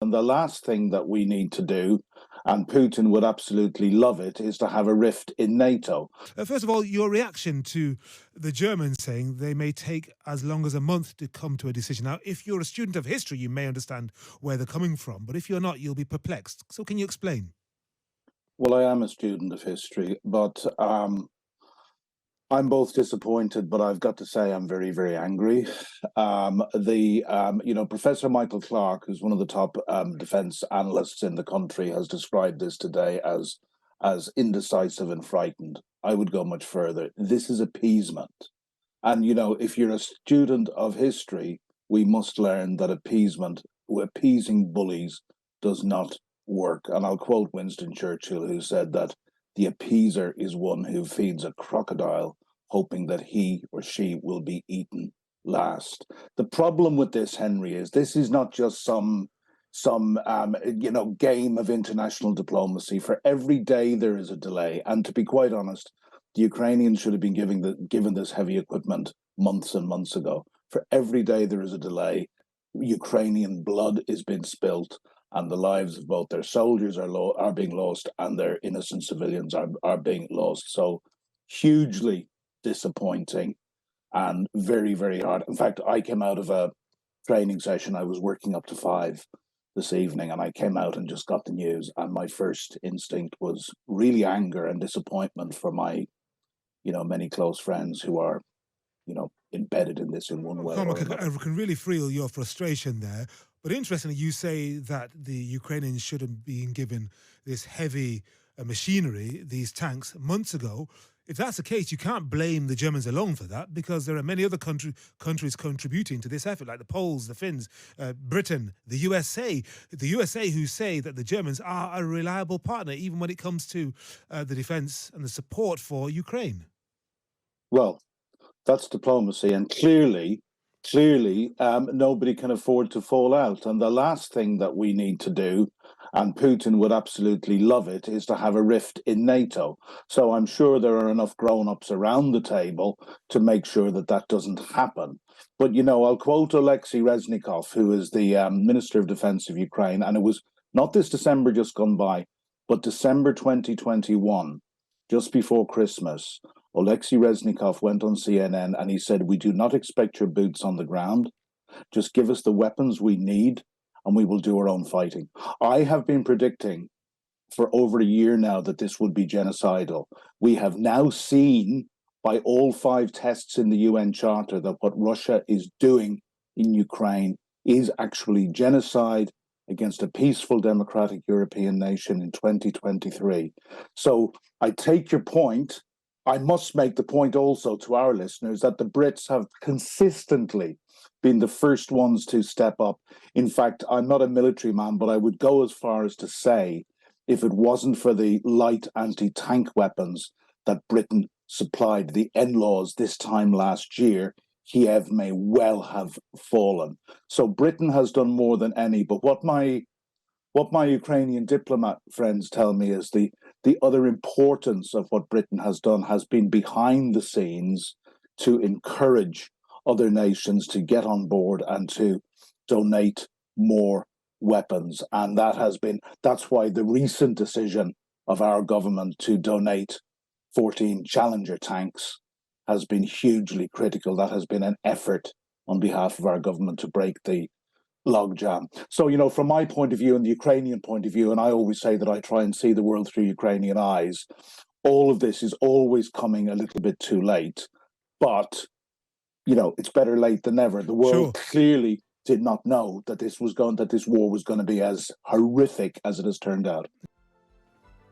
And the last thing that we need to do, and Putin would absolutely love it, is to have a rift in NATO. First of all, your reaction to the Germans saying they may take as long as a month to come to a decision. Now, if you're a student of history, you may understand where they're coming from, but if you're not, you'll be perplexed. So can you explain? Well, I am a student of history, but I'm both disappointed, but I've got to say I'm very, very angry. Professor Michael Clark, who's one of the top defence analysts in the country, has described this today as indecisive and frightened. I would go much further. This is appeasement. And, if you're a student of history, we must learn that appeasing bullies does not work. And I'll quote Winston Churchill, who said that the appeaser is one who feeds a crocodile, hoping that he or she will be eaten last. The problem with this, Henry, is this is not just some game of international diplomacy. For every day there is a delay, and to be quite honest, the Ukrainians should have been given this heavy equipment months and months ago. For every day there is a delay, Ukrainian blood is being spilt, and the lives of both their soldiers are being lost, and their innocent civilians are being lost. So hugely disappointing and very, very hard. In fact, I came out of a training session. I was working up to 5 this evening, and I came out and just got the news, and my first instinct was really anger and disappointment for my, many close friends who are, embedded in this in one way or Cormac, another. I can really feel your frustration there. But interestingly, you say that the Ukrainians should have been given this heavy machinery, these tanks, months ago. If that's the case, you can't blame the Germans alone for that, because there are many other countries contributing to this effort, like the Poles, the Finns, Britain, the USA. The USA, who say that the Germans are a reliable partner, even when it comes to the defence and the support for Ukraine. Well, that's diplomacy, and clearly, nobody can afford to fall out. And the last thing that we need to do, and Putin would absolutely love it, is to have a rift in NATO. So I'm sure there are enough grown-ups around the table to make sure that that doesn't happen. But, I'll quote Alexei Reznikov, who is the Minister of Defense of Ukraine, and it was not this December just gone by, but December 2021, just before Christmas. Alexei Reznikov went on CNN and he said, "We do not expect your boots on the ground. Just give us the weapons we need and we will do our own fighting." I have been predicting for over a year now that this would be genocidal. We have now seen by all 5 tests in the UN Charter that what Russia is doing in Ukraine is actually genocide against a peaceful democratic European nation in 2023. So I take your point. I must make the point also to our listeners that the Brits have consistently been the first ones to step up. In fact, I'm not a military man, but I would go as far as to say, if it wasn't for the light anti-tank weapons that Britain supplied the NLAWs this time last year, Kiev may well have fallen. So Britain has done more than any. But what my Ukrainian diplomat friends tell me is the other importance of what Britain has done has been behind the scenes to encourage other nations to get on board and to donate more weapons. And that's why the recent decision of our government to donate 14 Challenger tanks has been hugely critical. That has been an effort on behalf of our government to break the logjam. So, from my point of view and the Ukrainian point of view, and I always say that I try and see the world through Ukrainian eyes, all of this is always coming a little bit too late. But, it's better late than never. The world clearly did not know that this war was going to be as horrific as it has turned out.